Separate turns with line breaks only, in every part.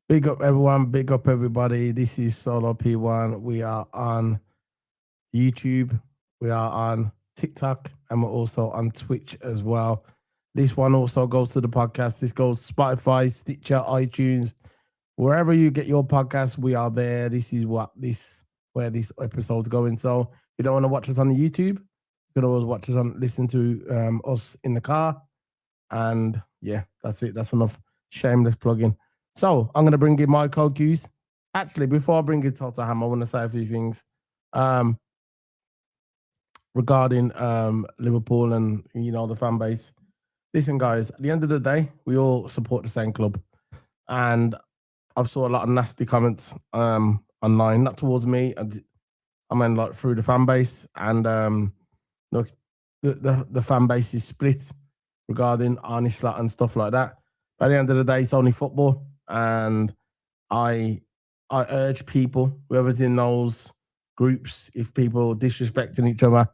Big up everyone, big up everybody. This is Solo P1. We are on YouTube, we are on TikTok, and we're also on Twitch as well. This one also goes to the podcast. This goes Spotify, Stitcher, iTunes, wherever you get your podcast, we are there. This is where this episode's going. So if you don't want to watch us on the YouTube, you can always watch us listen to us in the car. And yeah, that's it. That's enough shameless plugging. So I'm going to bring in my co-cues. Actually, before I bring in Total Ham, I want to say a few things regarding Liverpool and, the fan base. Listen, guys, at the end of the day, we all support the same club. And I've saw a lot of nasty comments online, not towards me. I mean, like through the fan base. And look, the fan base is split regarding Arnie Slot and stuff like that. By the end of the day, it's only football. And I urge people, whoever's in those groups, if people disrespecting each other,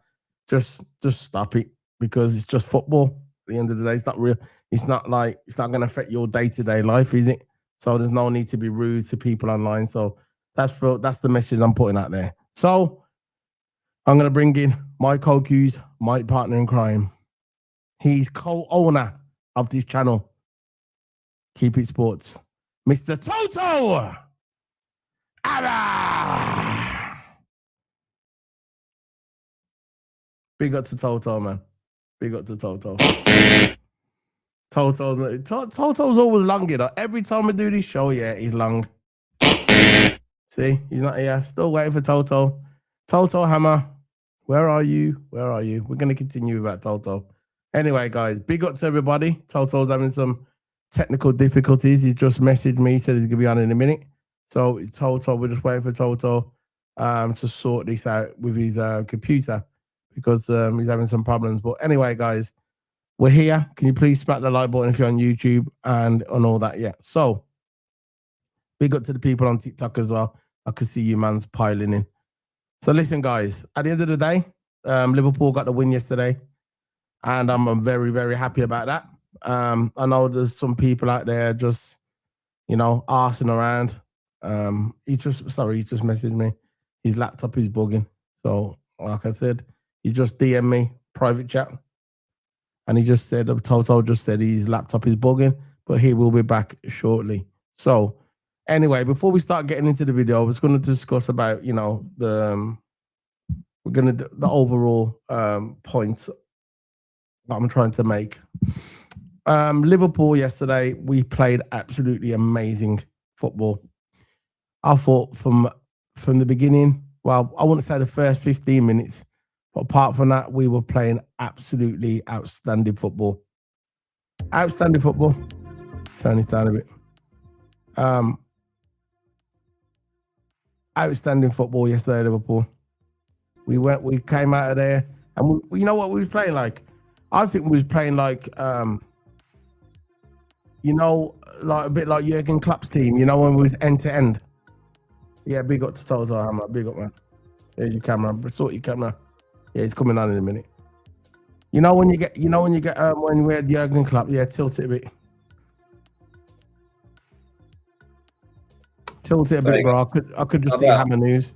just stop it, because it's just football. At the end of the day, it's not real. It's not going to affect your day-to-day life, is it? So there's no need to be rude to people online. So that's the message I'm putting out there. So I'm going to bring in my co-cues, my partner in crime. He's co-owner of this channel, Keep It Sports, Mr. Toto Abba. Big up to Toto, man. Big up to Toto. Toto's always long, you know. Every time I do this show, yeah, he's long. See, he's not here. Still waiting for Toto. Toto Hammer, where are you? Where are you? We're going to continue with that, Toto. Anyway, guys, big up to everybody. Toto's having some technical difficulties. He just messaged me, said he's going to be on in a minute. So Toto, we're just waiting for Toto to sort this out with his computer, because he's having some problems. But anyway, guys, we're here. Can you please smack the like button if you're on YouTube and on all that? Yeah. So big up to the people on TikTok as well. I could see you man's piling in. So listen, guys, at the end of the day, Liverpool got the win yesterday, and I'm very, very happy about that. I know there's some people out there just, arsing around. He just messaged me. His laptop is bugging. So, like I said, he just DM'd me, private chat. And he just said, Toto just said his laptop is bugging, but he will be back shortly. So, anyway, before we start getting into the video, I was going to discuss about, the overall point that I'm trying to make. Liverpool yesterday, we played absolutely amazing football. I thought from the beginning, well, I wouldn't say the first 15 minutes, but apart from that, we were playing absolutely outstanding football. Outstanding football. Turn this down a bit. Outstanding football yesterday, Liverpool. We came out of there, and you know what we was playing like? I think we was playing like, like a bit like Jurgen Klopp's team, when we was end to end. Yeah, big up to Toto Hammer. Big up, man. There's your camera. Sort your camera. Yeah, it's coming on in a minute. When we had Jurgen Klopp, yeah, tilt it a bit. Tilt it a bit, bro. I could just see Hammer News.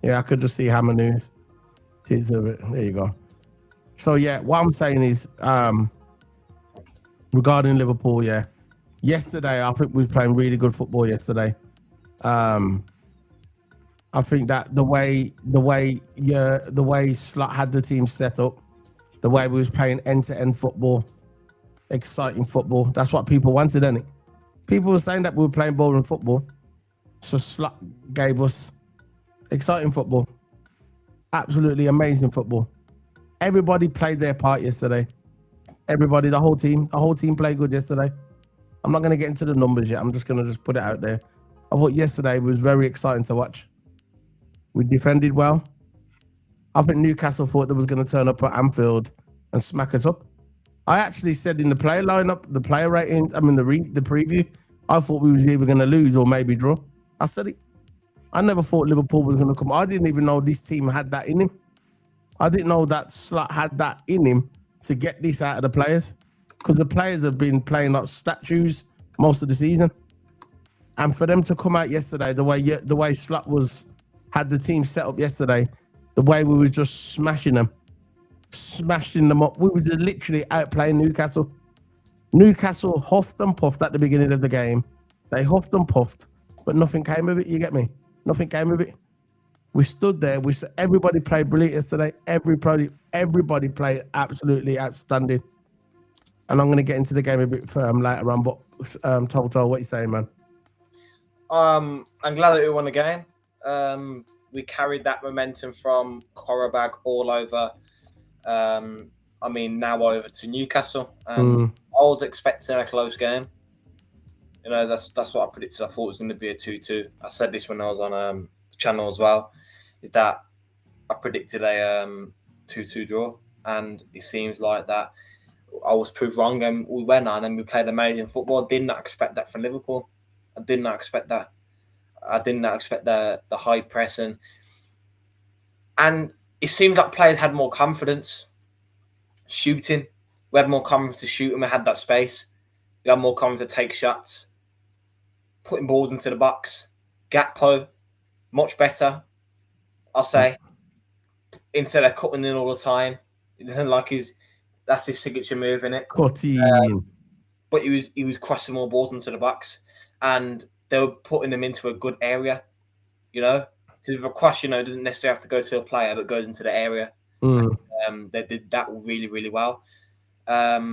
Yeah, I could just see Hammer News. Tilt it a bit. There you go. So yeah, what I'm saying is, regarding Liverpool, yeah. Yesterday, I think we were playing really good football yesterday. I think that the way Slot had the team set up, the way we was playing end-to-end football, exciting football, that's what people wanted, isn't it? People were saying that we were playing boring football, so Slot gave us exciting football, absolutely amazing football. Everybody played their part yesterday. Everybody, the whole team played good yesterday. I'm not going to get into the numbers yet. I'm just going to put it out there. I thought yesterday was very exciting to watch. We defended well. I think Newcastle thought they was going to turn up at Anfield and smack us up. I actually said in the player lineup, the player ratings, the preview, I thought we was either going to lose or maybe draw. I said it. I never thought Liverpool was going to come. I didn't even know this team had that in him. I didn't know that Slot had that in him to get this out of the players, because the players have been playing like statues most of the season. And for them to come out yesterday, the way Slot had the team set up yesterday, the way we were just smashing them up. We were just literally outplaying Newcastle. Newcastle huffed and puffed at the beginning of the game. They huffed and puffed, but nothing came of it. You get me? Nothing came of it. We stood there. Everybody played brilliant yesterday. Everybody played absolutely outstanding. And I'm going to get into the game a bit later on. But Toto, what you saying, man?
I'm glad that we won the game. We carried that momentum from Qarabag all over. Now over to Newcastle. I was expecting a close game. You know, that's what I predicted. I thought it was going to be a 2-2. I said this when I was on the channel as well. Is that I predicted a 2-2 draw, and it seems like that I was proved wrong. And we went on and we played amazing football. I did not expect that from Liverpool. I did not expect that. I did not expect the high press, and it seems like players had more confidence shooting. We had more confidence to shoot, and we had that space. We had more confidence to take shots, putting balls into the box. Gakpo, much better, I'll say. Instead of cutting in all the time, that's his signature move, in it.
Cutting.
But he was crossing more balls into the box, and they were putting them into a good area. You know, because with a cross, you know, doesn't necessarily have to go to a player, but goes into the area. They did that really, really well. But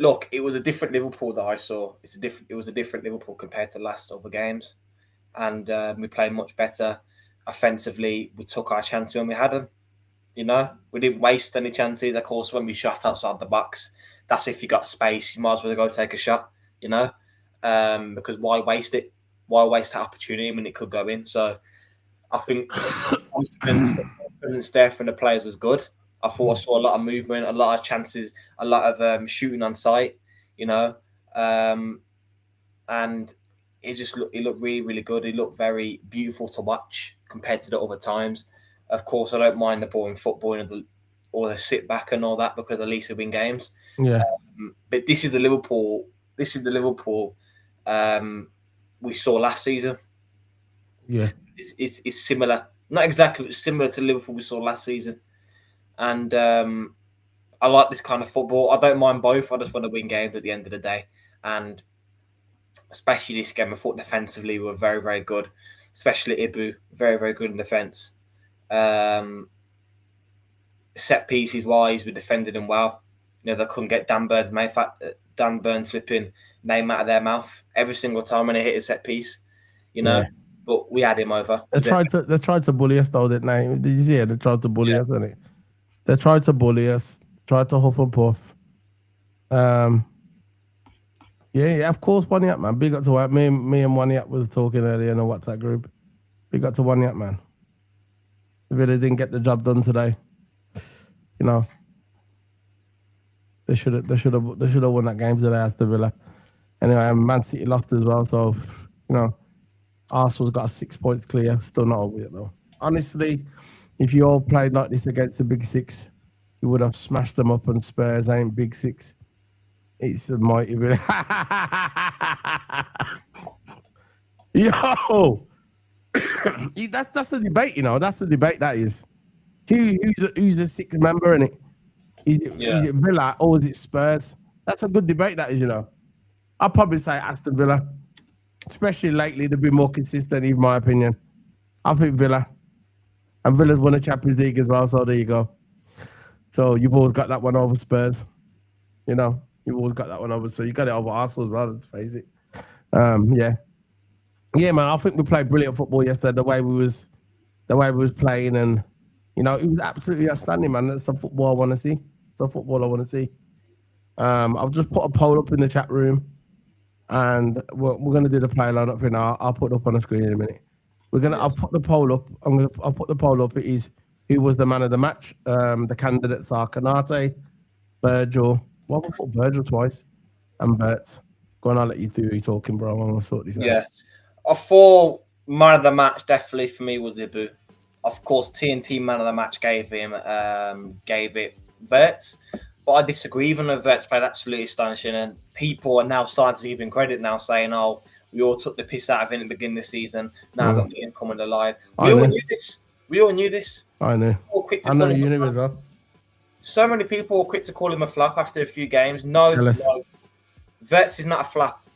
look, it was a different Liverpool that I saw. It was a different Liverpool compared to last other games, and we played much better offensively. We took our chances when we had them. You know, we didn't waste any chances. Of course, when we shot outside the box, that's if you got space, you might as well go take a shot. You know, because why waste it? Why waste that opportunity when it could go in? So I think confidence there from the players was good. I thought I saw a lot of movement, a lot of chances, a lot of shooting on sight, you know, and it looked really, really good. It looked very beautiful to watch compared to the other times. Of course, I don't mind the boring football and or the sit back and all that, because at least we win games.
Yeah.
But this is the Liverpool. We saw last season.
Yeah.
It's similar, not exactly, but similar to Liverpool we saw last season. And I like this kind of football. I don't mind both. I just want to win games at the end of the day. And especially this game, I thought defensively we were very, very good. Especially Ibu, very, very good in defence. Set pieces wise, we defended them well. You know, they couldn't get Dan Burns flipping name out of their mouth every single time when they hit a set piece. You know, but we had him over.
They tried to bully us though, didn't they? Did you see it? They tried to bully us, didn't it? They tried to bully us, tried to huff and puff. Yeah, of course, Waniap, man. Big up to what me and Waniap was talking earlier in a WhatsApp group. Big up to Waniap, man. Villa didn't get the job done today. You know, they should have won that game today, Aston Villa. Anyway, Man City lost as well, so you know, Arsenal's got 6 points clear. Still not over yet though. Honestly, if you all played like this against the Big Six, you would have smashed them up. And Spurs ain't Big Six. It's a mighty Villa. Yo, that's the debate. You know, that's the debate. That is. Who's a sixth member in it? Is it Villa or is it Spurs? That's a good debate, that is, you know. I'll probably say Aston Villa. Especially lately, they've been more consistent, in my opinion. I think Villa. And Villa's won a Champions League as well, so there you go. So you've always got that one over Spurs. You know, you've always got that one over. So you got it over Arsenal as well, let's face it. Yeah, man, I think we played brilliant football yesterday, the way we was playing, and you know, it was absolutely outstanding, man. That's some football I want to see. I've just put a poll up in the chat room, and we're going to do the play lineup thing. I'll put it up on the screen in a minute. I'll put the poll up. I'll put the poll up. It is who was the man of the match. The candidates are Konate, Virgil. Well, we'll put Virgil twice, and Bertz. Go on, I'll let you do your talking, bro. I'm gonna sort this out.
Yeah, I thought man of the match definitely for me was Ibu. Of course, TNT man of the match gave it Verts, but I disagree. Even though Verts played absolutely astonishing, and people are now starting to give him credit now, saying, "Oh, We all took the piss out of him at the beginning of the season. Now look at him coming alive.
I
We all
know.
knew this. We all knew this.
I know.
All quick to
I know
call him
you
a
knew
flop.
as well.
So many people were quick to call him a flop after a few games. No,
Jealous.
no. Verts is not a flop.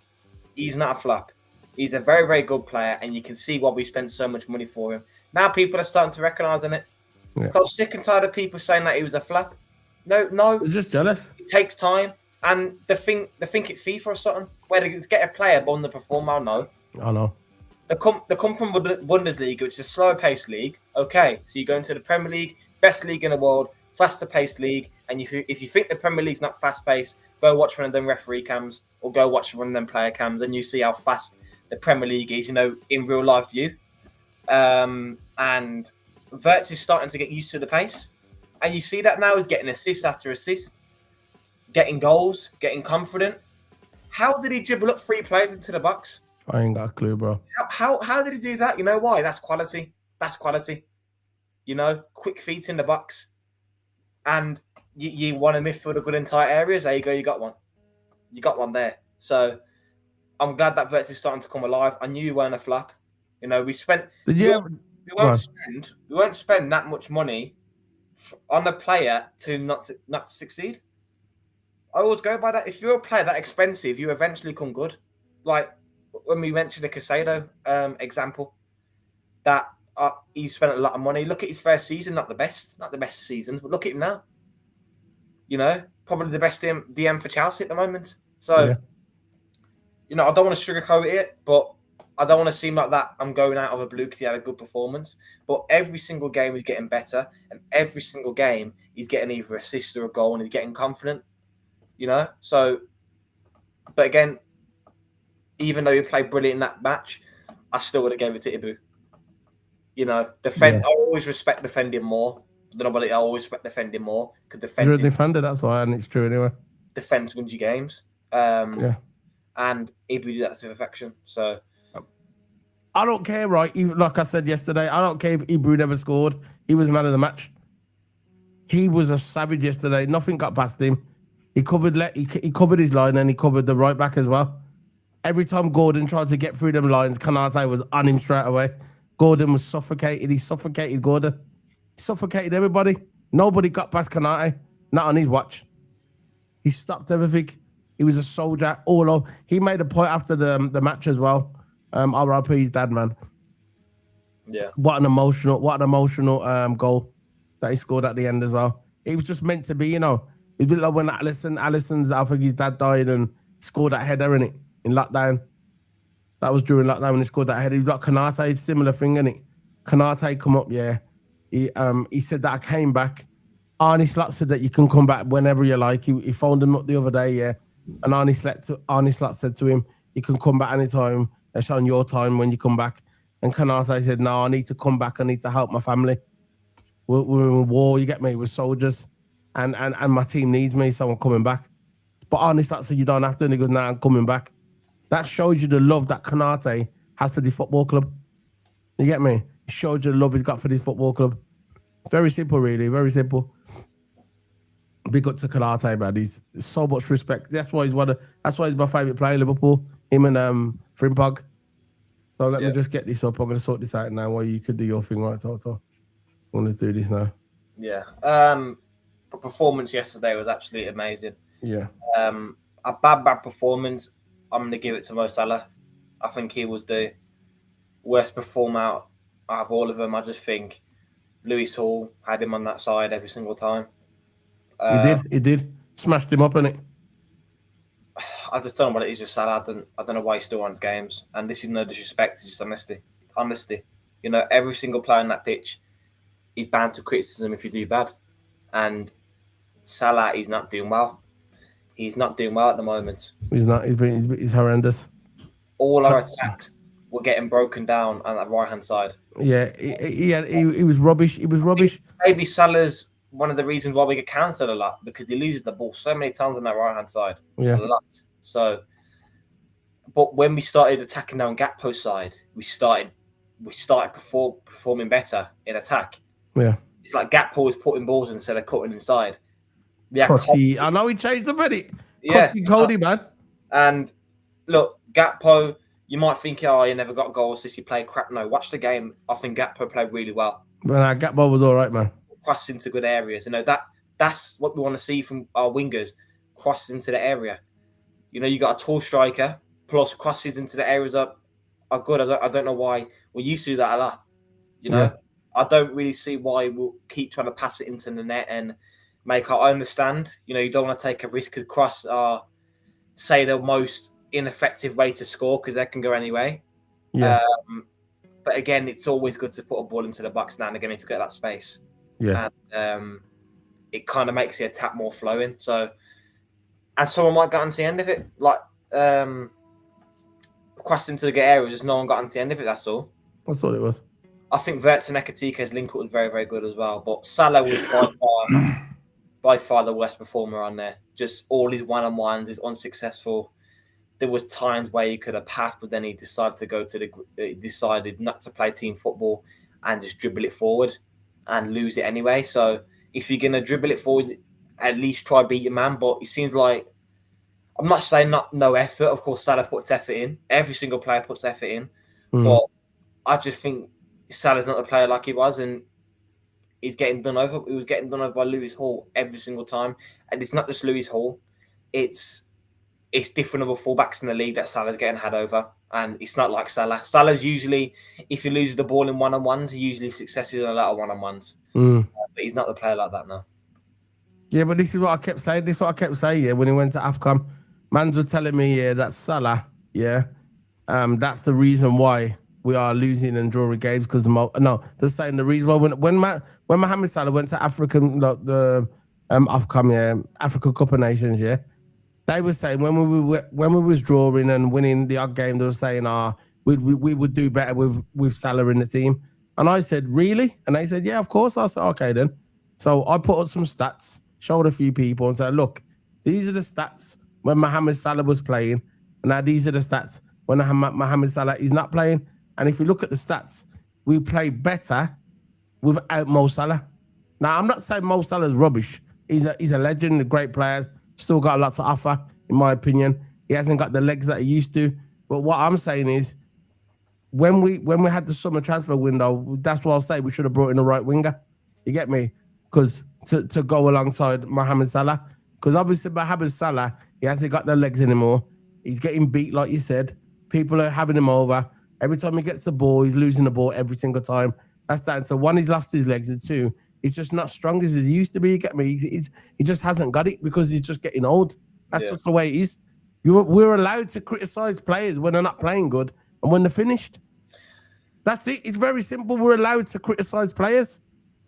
He's not a flop. He's a very, very good player, and you can see why we spent so much money for him. Now people are starting to recognise on it.
Yeah.
I was sick and tired of people saying that he was a flop. No, no.
They're just jealous.
It takes time, and they think it's FIFA or something. Where they get a player but underperform, I know.
I know.
They come from Bundesliga, which is a slower paced league. Okay, so you go into the Premier League, best league in the world, faster paced league, and if you think the Premier League's not fast paced, go watch one of them referee cams or go watch one of them player cams, and you see how fast the Premier League is, in real life view. And Verts is starting to get used to the pace, and you see that now he's getting assist after assist, getting goals, getting confident. How did he dribble up 3 players into the box?
I ain't got a clue, bro.
How did he do that? You know why? That's quality. That's quality. Quick feet in the box. And you want a midfield of good in tight areas. There you go. You got one. You got one there. So I'm glad that Verts is starting to come alive. I knew you weren't a flop. We spent.
Did you ever?
We won't spend that much money on a player to not succeed. I always go by that. If you're a player that expensive, you eventually come good. Like when we mentioned the Casado example, that he spent a lot of money. Look at his first season, not the best of seasons, but look at him now. Probably the best DM for Chelsea at the moment. So, I don't want to sugarcoat it, but I don't want to seem like that I'm going out of a blue because he had a good performance. But every single game he's getting better, and every single game he's getting either assist or a goal, and he's getting confident. So, but again, even though he played brilliant in that match, I still would have gave it to Ibu. I always respect defending more. I don't know, but I always respect defending more because
You're a defender, that's why, and it's true anyway.
Defense wins you games. And Ibu did that to perfection. So
I don't care, right? Even like I said yesterday, I don't care if Ibu never scored. He was man of the match. He was a savage yesterday. Nothing got past him. He covered his line, and he covered the right back as well. Every time Gordon tried to get through them lines, Konate was on him straight away. Gordon was suffocated. He suffocated Gordon. He suffocated everybody. Nobody got past Konate. Not on his watch. He stopped everything. He was a soldier all over. He made a point after the match as well. RIP his dad, man.
Yeah.
What an emotional goal that he scored at the end as well. It was just meant to be, It's a bit like when Alisson's, I think his dad died and scored that header in lockdown. That was during lockdown when he scored that header. He was like Konate, similar thing, innit? Konate come up, yeah. He said that I came back. Arnie Slot said that you can come back whenever you like. He phoned him up the other day, yeah. And Arnie Slot said to him, you can come back anytime. It's on your time when you come back. And Konate said, no, I need to come back. I need to help my family. We're in war, you get me? We're soldiers. And my team needs me, so I'm coming back. But Arnie Slot said, you don't have to. And he goes, nah, I'm coming back. That shows you the love that Konate has for the football club. You get me? It shows you the love he's got for this football club. It's very simple, really. Very simple. Big up to Konate, man. He's so much respect. That's why he's my favourite player, Liverpool. Him and Frimpong. So let me just get this up. I'm going to sort this out now while you could do your thing, right, Toto? I want to do this now.
Yeah. The performance yesterday was absolutely amazing.
Yeah.
A bad performance. I'm going to give it to Mo Salah. I think he was the worst performer out of all of them. I just think Lewis Hall had him on that side every single time.
He did. Smashed him up, innit?
I just don't know what it is with Salah. I don't know why he still runs games. And this is no disrespect, it's just honesty. Honesty. Every single player on that pitch is bound to criticism if you do bad. And Salah is not doing well. He's not doing well at the moment.
He's not. He's horrendous.
All our attacks were getting broken down on that right-hand side.
Yeah, he was rubbish. He was rubbish.
Maybe Salah's one of the reasons why we get cancelled a lot, because he loses the ball so many times on that right-hand side.
Yeah.
A lot. So, but when we started attacking down Gakpo's side, we started performing better in attack.
Yeah.
It's like Gakpo was putting balls instead of cutting inside.
I know he changed a bit.
Yeah.
Cody, man.
And look, Gakpo, You might think, oh, he never got goals since he played crap. No, watch the game. I think Gakpo played really well.
But Gakpo was all right, man.
Cross into good areas. You know, that's what we want to see from our wingers. Cross into the area. You know, you got a tall striker, plus crosses into the areas are good. I don't know why we used to do that a lot. You know, I don't really see why we'll keep trying to pass it into the net and make. I understand. You know, you don't want to take a risk because cross are, say, the most ineffective way to score because they can go anyway.
Yeah.
But again, it's always good to put a ball into the box now and again if you get that space.
Yeah.
And it kind of makes the attack more flowing. So, and someone might get onto the end of it, like crossing to the areas, just no one got onto the end of it. That's all.
That's all it was.
I think Verts and Ekatike's link was very, very good as well. But Salah was by far the worst performer on there. Just all his one-on-ones is unsuccessful. There was times where he could have passed, but then he decided to go to decided not to play team football and just dribble it forward and lose it anyway. So if you're gonna dribble it forward, at least try beat your man. But it seems like, I'm not saying no effort. Of course, Salah puts effort in. Every single player puts effort in. But I just think Salah's not a player like he was, and he's getting done over. He was getting done over by Lewis Hall every single time, and it's not just Lewis Hall. It's different other fullbacks in the league that Salah's getting had over, and it's not like Salah. Salah's usually, if he loses the ball in one-on-ones, he usually successes in a lot of one-on-ones. But he's not the player like that now.
Yeah, but this is what I kept saying. This is what I kept saying, yeah, when he went to AFCON. Mans were telling me, yeah, that Salah, yeah, that's the reason why we are losing and drawing games because they're saying the reason why when Mohamed Salah went to African the AFCON, yeah, African Cup of Nations, yeah, they were saying when we was drawing and winning the odd game, they were saying, we would do better with Salah in the team. And I said, really? And they said, yeah, of course. I said, okay then. So I put up some stats, showed a few people and said, look, these are the stats when Mohamed Salah was playing. And now these are the stats when Mohamed Salah is not playing. And if you look at the stats, we play better without Mo Salah. Now, I'm not saying Mo Salah's rubbish. He's a legend, a great player, still got a lot to offer, in my opinion. He hasn't got the legs that he used to. But what I'm saying is, when we had the summer transfer window, that's what I'll say, we should have brought in a right winger. You get me? Because to go alongside Mohamed Salah. Because obviously Mohamed Salah, he hasn't got the legs anymore. He's getting beat, like you said. People are having him over. Every time he gets the ball, he's losing the ball every single time. That's down to one, he's lost his legs, and two, he's just not strong as he used to be. You get me? He just hasn't got it because he's just getting old. That's just the way it is. We're allowed to criticize players when they're not playing good and when they're finished. That's it. It's very simple. We're allowed to criticize players.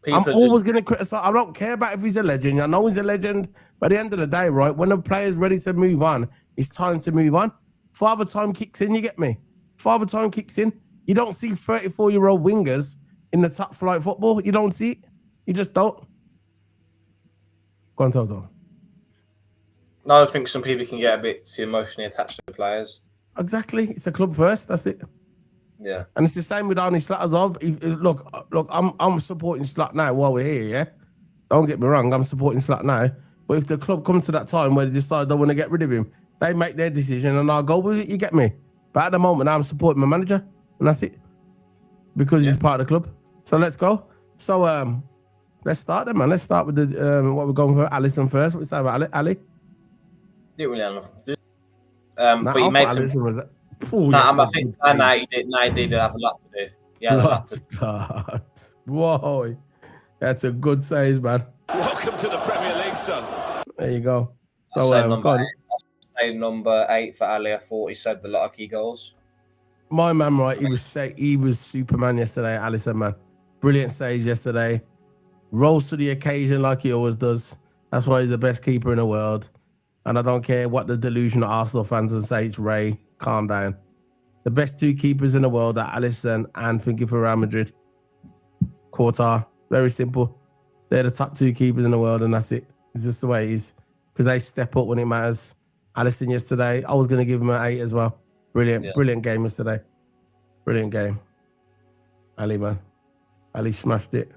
I'm always going to criticize. I don't care about if he's a legend. I know he's a legend. But at the end of the day, right, when a player's ready to move on, it's time to move on. Father time kicks in, you get me? Father time kicks in. You don't see 34-year-old wingers in the top flight football. You don't see it. You just don't. Go on, Toto.
No, I think some people can get a bit too emotionally attached to the players.
Exactly. It's a club first. That's it.
Yeah.
And it's the same with Arnie Slot as well. Look, I'm supporting Slot now while we're here, yeah? Don't get me wrong, I'm supporting Slot now. But if the club comes to that time where they decide they want to get rid of him, they make their decision and I'll go with it, you get me? But at the moment, I'm supporting my manager, and that's it. Because he's part of the club. So let's go. So let's start then, man. Let's start with the what we're going for. Alisson first. What's that about Ali?
Didn't really have nothing to do. But he made some...
Alisson was that.
He did have a lot to do. Yeah,
Whoa, that's a good size, man.
Welcome to the Premier League, son.
There you go.
So number 8 for Ali. I thought he said the lot of key goals.
My man, right? He was Superman yesterday, Alisson, man. Brilliant stage yesterday. Rose to the occasion like he always does. That's why he's the best keeper in the world. And I don't care what the delusional Arsenal fans and say it's Ray. Calm down. The best two keepers in the world are Alisson and thinking for Real Madrid. Quartar. Very simple. They're the top two keepers in the world, and that's it. It's just the way it is. Because they step up when it matters. Alisson yesterday, I was going to give him an 8 as well. Brilliant game yesterday. Brilliant game. Ali, man. Ali smashed it.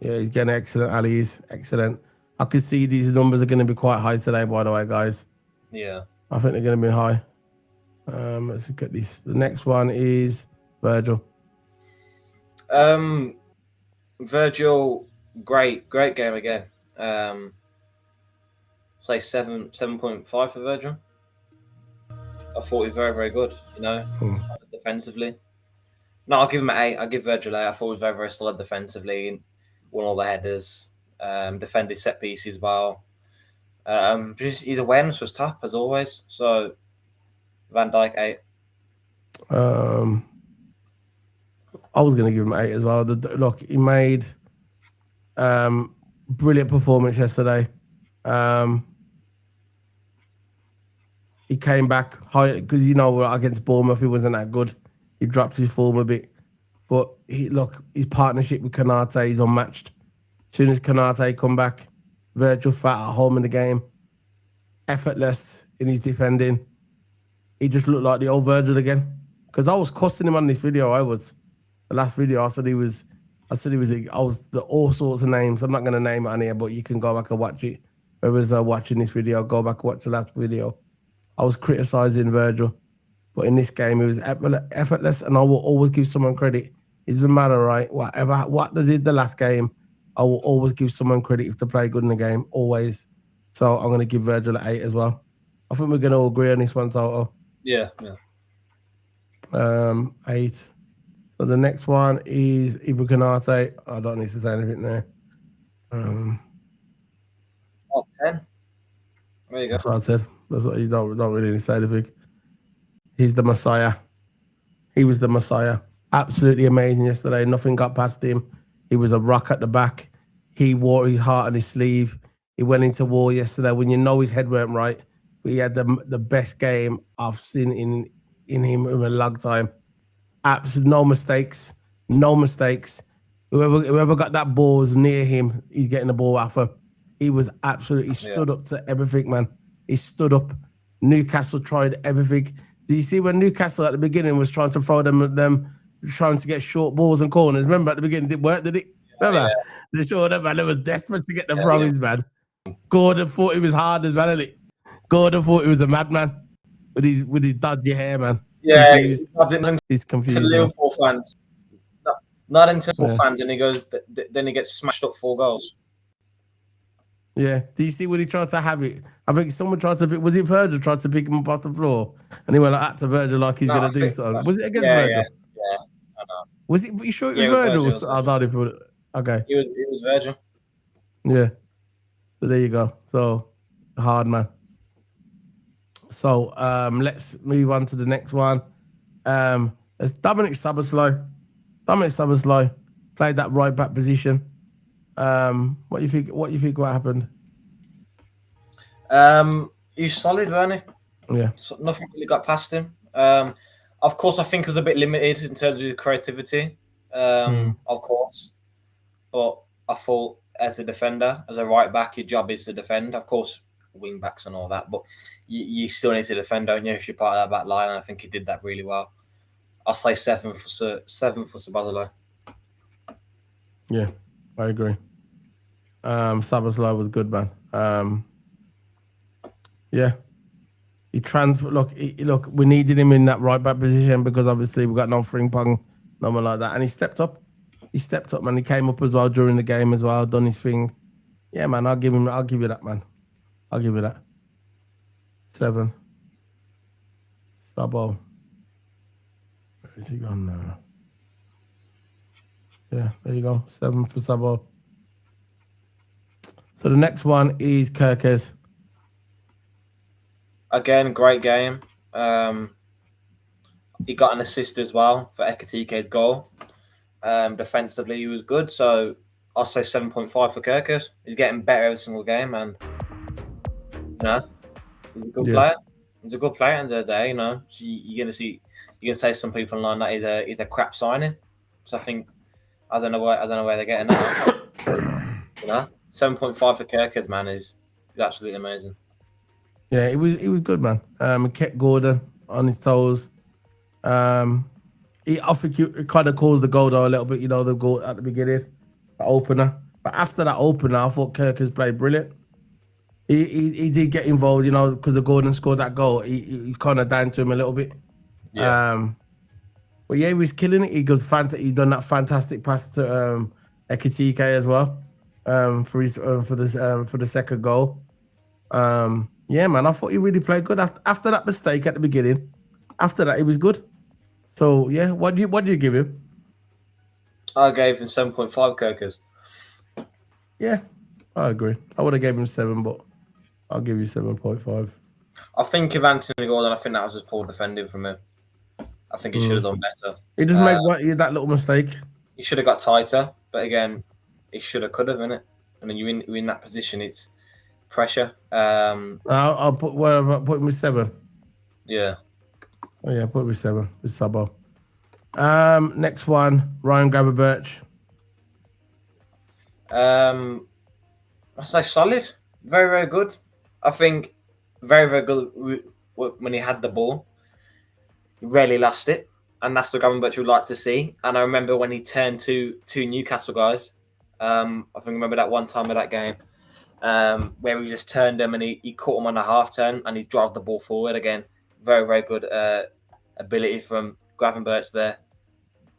Yeah, he's getting excellent. Ali is excellent. I can see these numbers are going to be quite high today, by the way, guys.
Yeah.
I think they're going to be high. Let's look at this. The next one is Virgil.
Virgil, great game again. Say 7.5 for Virgil. I thought he was very, very good, you know, defensively. No, I'll give him an 8. I'll give Virgil 8. I thought he was very, very solid defensively and won all the headers, defended set pieces well. Just his awareness was top as always. So Van Dijk 8.
I was going to give him 8 as well. Look, he made brilliant performance yesterday. He came back high because against Bournemouth he wasn't that good. He dropped his form a bit, but his partnership with Konate is unmatched. As soon as Konate come back, Virgil fat at home in the game, effortless in his defending. He just looked like the old Virgil again. Because I was cussing him on this video. The last video I said he was all sorts of names. I'm not going to name it on here, but you can go back and watch it. Whoever's watching this video, go back and watch the last video. I was criticising Virgil, but in this game it was effortless, and I will always give someone credit. It doesn't matter, right? What they did the last game, I will always give someone credit if they play good in the game, always. So I'm going to give Virgil an 8 as well. I think we're going to agree on this one, Toto.
Yeah.
8. So the next one is Ibu Konate. I don't need to say anything there.
10. There you go.
That's what I said. That's what you don't really need to say anything. He's the Messiah. He was the Messiah. Absolutely amazing yesterday. Nothing got past him. He was a rock at the back. He wore his heart on his sleeve. He went into war yesterday when his head weren't right. But he had the best game I've seen in him in a long time. Absolutely no mistakes. No mistakes. Whoever got that ball was near him, he's getting the ball off him. He was absolutely stood up to everything, man. He stood up. Newcastle tried everything. Do you see when Newcastle at the beginning was trying to throw them trying to get short balls and corners? Remember at the beginning, did it work? Did it? Remember? They showed them, man. They was desperate to get the throw-ins, man. Gordon thought he was hard as well, didn't he? Gordon thought he was a madman with his dodgy hair, man.
Yeah,
he's confused.
To Liverpool fans, not into Liverpool fans, and he goes. Then he gets smashed up 4 goals.
Yeah. Do you see when he tried to have it? I think someone tried to pick. Was it Virgil tried to pick him up off the floor, and he went like that to Virgil like he's gonna do something. Was it against Virgil?
Yeah. I know.
Was it? You sure it was Virgil? I thought it was. Okay.
It was Virgil.
Yeah. So there you go. So hard, man. So let's move on to the next one. It's Dominic Szoboszlai. Dominic Szoboszlai played that right back position. What do you think? What happened?
He's solid, weren't he?
Yeah.
So nothing really got past him. Of course, I think he was a bit limited in terms of his creativity. Of course, but I thought as a defender, as a right back, your job is to defend. Of course, wing backs and all that, but you still need to defend, don't you? If you're part of that back line, and I think he did that really well. I'll say 7 for Szoboszlai.
Yeah, I agree. Szoboszlai was good, man. Yeah, he transferred. Look, we needed him in that right back position because obviously we got no Frimpong, no one like that, and he stepped up. He stepped up, man. He came up as well during the game as well, done his thing. Yeah, man. I'll give you that, man. I'll give you that. 7. Sabo. Where is he gone now? Yeah, there you go. 7 for Sabo. So the next one is Kerkez.
Again, great game. He got an assist as well for Ekatike's goal. Defensively, he was good. So I'll say 7.5 for Kerkez. He's getting better every single game, and he's a good player. He's a good player at the end of the day, So you're gonna say some people online that he's a crap signing. So I don't know where they're getting that. 7.5 for Kerkez, man, is absolutely amazing.
Yeah, he was good, man. He kept Gordon on his toes. I think it kind of caused the goal though a little bit, the goal at the beginning, the opener. But after that opener, I thought Kerkez played brilliant. he did get involved, you know, because the Gordon scored that goal. He's kind of down to him a little bit.
Yeah.
But yeah, he was killing it. He done that fantastic pass to Ekitike as well for the second goal. Yeah, man, I thought he really played good after that mistake at the beginning. After that, he was good. So yeah, what do you give him?
I gave him 7.5 Cokers.
Yeah, I agree. I would have gave him 7, but I'll give you 7.5.
I think if Anthony Gordon, I think that was just poor defending from him. I think he should have done better.
He just made that little mistake.
He should have got tighter, but again, he should have, could have, innit? And then you're in that position, it's pressure.
I'll put him with 7.
Yeah.
Oh yeah, put it with 7 with Sabo. Next one, Ryan Gravenberch.
I say solid, very, very good. I think very, very good when he had the ball. He rarely lost it, and that's the Gravenberch we'd like to see. And I remember when he turned to two Newcastle guys. I think I remember that one time of that game where he just turned them and he caught them on a half turn and he drove the ball forward again. Very, very good ability from Gravenberch there.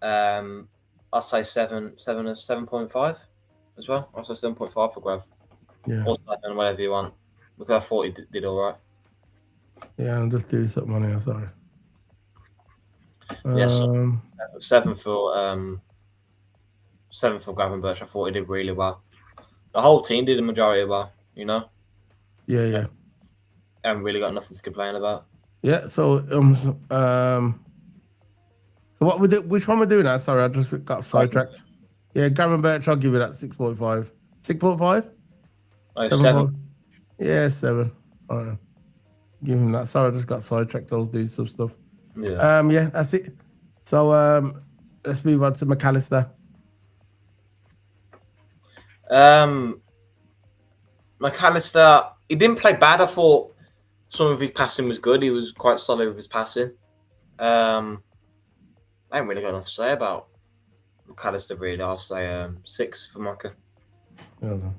I'll say 7.5 as well. I'll say 7.5 for Grav.
Yeah.
Or 7, whatever you want. Because I thought he did all right.
Yeah, I'm just doing something on here, sorry.
Yeah, so 7 for Gravenberch. I thought he did really well. The whole team did the majority well, you know?
Yeah.
I haven't really got nothing to complain about.
Yeah, so what we do? Which one we're doing now? Sorry, I just got sidetracked. Yeah, Gravenberch, I'll give you that 6.5. 6.5?
No, 7.
Yeah, 7. All right. Give him that. Sorry, I just got sidetracked. I was doing some stuff.
Yeah.
Yeah, that's it. So let's move on to McAllister.
McAllister, he didn't play bad. I thought some of his passing was good. He was quite solid with his passing. I ain't really got enough to say about McAllister, really. I'll say 6 for Maka.
Well done.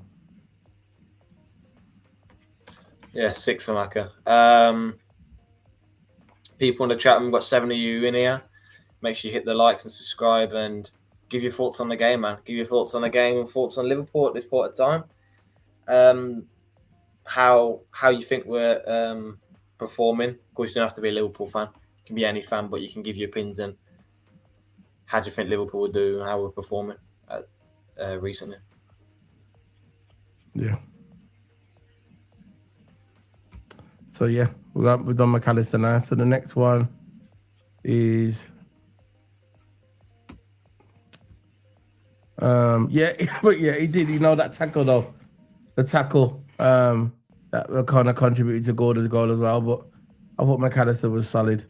Yeah, 6 for Maka. People in the chat, we've got 7 of you in here. Make sure you hit the likes and subscribe and give your thoughts on the game, man. Give your thoughts on the game and thoughts on Liverpool at this point of time. How you think we're performing. Of course, you don't have to be a Liverpool fan. You can be any fan, but you can give your opinions and how do you think Liverpool will do and how we're performing recently.
Yeah. So yeah, we've done McAllister now. So the next one is yeah, but yeah, he did. You know that tackle though, the tackle that kind of contributed to Gordon's goal as well. But I thought McAllister was solid.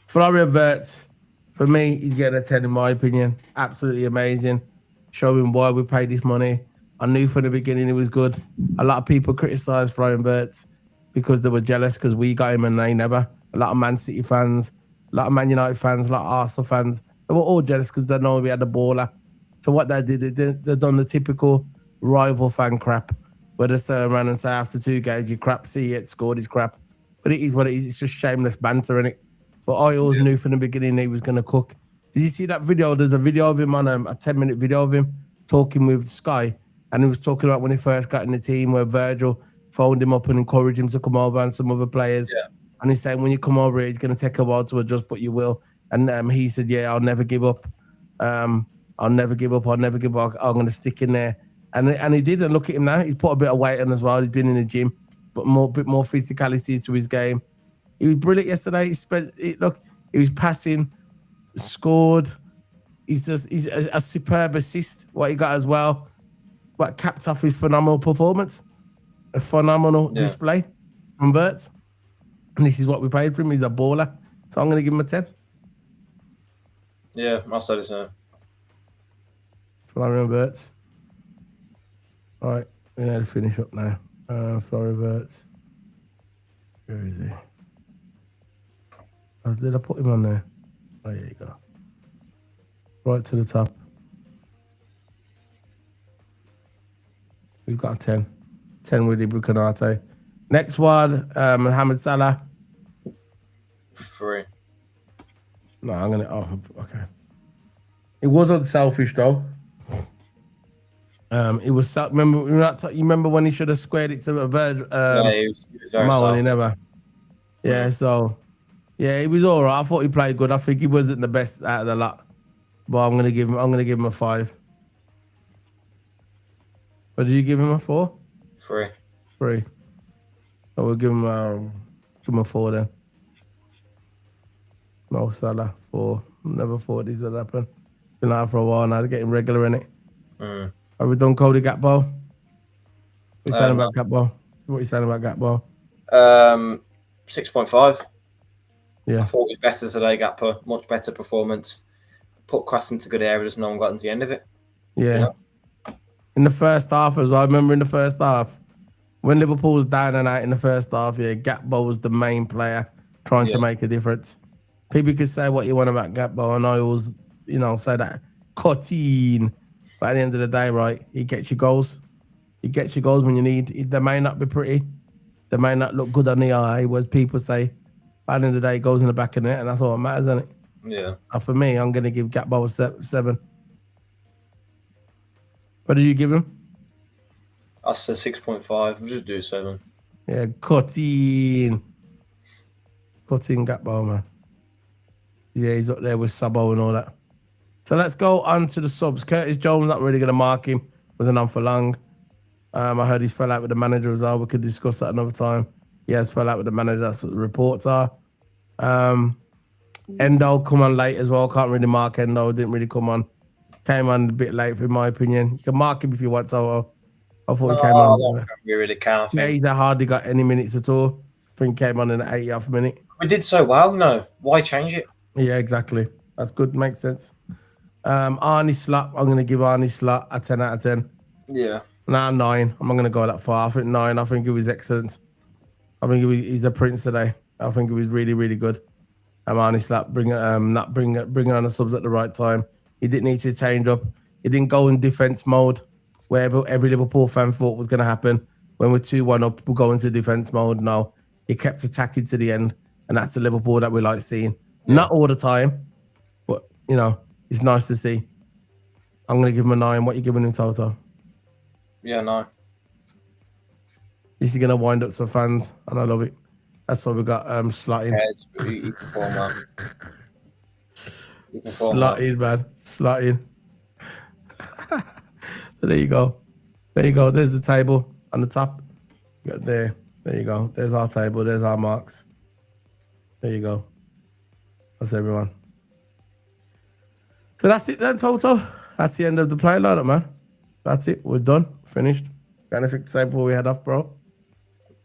Florian Wirtz, for me, he's getting a 10 in my opinion. Absolutely amazing. Showing why we paid this money. I knew from the beginning it was good. A lot of people criticised Florian Wirtz because they were jealous because we got him and they never. A lot of Man City fans, a lot of Man United fans, a lot of Arsenal fans, they were all jealous because they know we had a baller. So what they did, they done the typical rival fan crap, where they turn around and say after 2 games, you crap, see it scored his crap. But it is what it is. It's just shameless banter, innit? But I always knew from the beginning he was going to cook. Did you see that video? There's a video of him on a 10-minute video of him talking with Sky. And he was talking about when he first got in the team where Virgil phoned him up and encouraged him to come over and some other players. Yeah. And he's saying, when you come over here, it's going to take a while to adjust, but you will. And he said, yeah, I'll never give up. I'll never give up. I'll never give up. I'm going to stick in there. And he did. And look at him now. He's put a bit of weight on as well. He's been in the gym, but bit more physicality to his game. He was brilliant yesterday. He was passing, scored. He's a superb assist, what he got as well. But capped off his phenomenal performance. A phenomenal display from Wirtz. And this is what we paid for him. He's a baller. So I'm going to give him a 10.
Yeah, I'll say the same.
Florian Wirtz. All right, we need to finish up now. Florian Wirtz. Where is he? Oh, did I put him on there? Oh, there you go. Right to the top. We've got a 10. 10 with Konate. Next one, Mohamed Salah.
3.
No, I'm gonna. Oh, okay. It wasn't selfish though. It was. Remember, you remember when he should have squared it to a bird?
Yeah, he was very
Mo, and he
soft.
never. Yeah, so yeah, he was all right. I thought he played good. I think he wasn't the best out of the lot, but I'm gonna give him a 5. But did you give him a 4?
3.
3. So we'll give him a 4 then. Mo Salah 4. Never thought this would happen. Been out for a while now. They're getting regular in it. Have we done Cody Gakpo? What you saying about Gakpo? What you saying about Gakpo?
6.5.
Yeah.
I thought it was better today, Gakpo. Much better performance. Put cross into good areas, no one got into the end of it.
Yeah. In the first half as well. I remember in the first half, when Liverpool was down and out in the first half, yeah, Gakpo was the main player trying to make a difference. People could say what you want about Gakpo, and I always, say that Coutinho. But at the end of the day, right, he gets you goals. He gets you goals when you need. They may not be pretty. They may not look good on the eye, as people say. But at the end of the day, it goes in the back of the net, and that's all that matters, isn't it?
Yeah.
And for me, I'm going to give Gakpo a 7. What did you give him?
I said 6.5. We'll just do 7.
Yeah, Coutinho Gakpo, man. Yeah, he's up there with Sabo and all that. So let's go on to the subs. Curtis Jones, not really going to mark him. Wasn't on for long. I heard he's fell out with the manager as well. We could discuss that another time. He has fell out with the manager. That's what the reports are. Endo come on late as well. Can't really mark Endo. Didn't really come on. Came on a bit late, in my opinion. You can mark him if you want to. I thought he came on.
I don't think we really can. I think.
Yeah, he's hardly got any minutes at all. I think he came on in the 80th minute.
We did so well. No, why change it?
Yeah, exactly. That's good. Makes sense. Arnie Slot. I'm going to give Arnie Slot a 10 out of 10.
Yeah.
Nah, 9. I'm not going to go that far. I think 9. I think it was excellent. I think he's a prince today. I think it was really, really good. Arnie Slot bringing on the subs at the right time. He didn't need to change up. He didn't go in defense mode, where every Liverpool fan thought was going to happen. When we're 2-1 up, we'll go into defense mode. No, he kept attacking to the end, and that's the Liverpool that we like seeing. Yeah. Not all the time, but it's nice to see. I'm going to give him a 9. What are you giving him, Toto?
Yeah, 9.
He's going to wind up some fans, and I love it. That's why we got slotting.
Yeah, he performed well.
Slotting, man. Slotting. So there you go. There you go. There's the table on the top. There you go. There's our table. There's our marks. There you go. That's everyone. So that's it then, Toto. That's the end of the play lineup, man. That's it. We're done. Finished. Got anything to say before we head off, bro?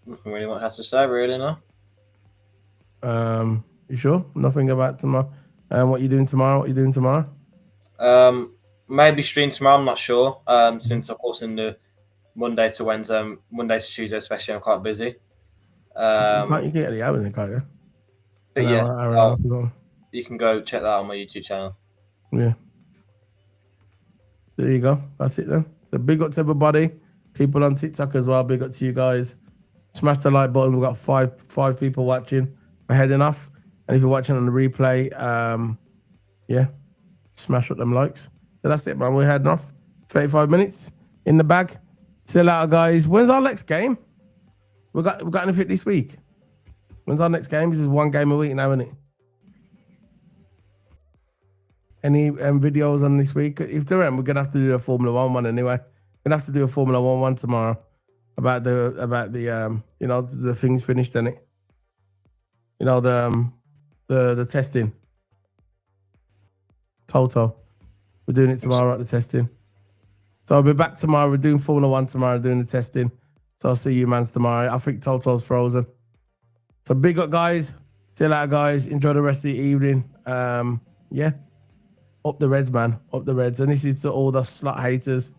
Nothing really much has to say, really, no?
You sure? Nothing about tomorrow? What you doing tomorrow? What you doing tomorrow?
Maybe stream tomorrow. I'm not sure. Since of course in the Monday to Wednesday, Monday to Tuesday especially, I'm quite busy.
You can get the hours in, can't you?
But you can go check that out on my YouTube channel.
Yeah. There you go. That's it then. So big up to everybody. People on TikTok as well. Big up to you guys. Smash the like button. We've got five people watching. We're heading off. And if you're watching on the replay, smash up them likes. So that's it, man. We're heading off. 35 minutes in the bag. See you later, guys. When's our next game? We got anything this week? When's our next game? This is one game a week now, isn't it? Any videos on this week? If there aren't, we're gonna have to do a Formula 1 one anyway. We're gonna have to do a Formula 1 one tomorrow about the the things finished, isn't it? The testing. Toto. We're doing it tomorrow at the testing. So I'll be back tomorrow. We're doing Formula 1 tomorrow, doing the testing. So I'll see you, mans, tomorrow. I think Toto's frozen. So big up, guys. See you later, guys. Enjoy the rest of the evening. Up the Reds, man. Up the Reds. And this is to all the slut haters.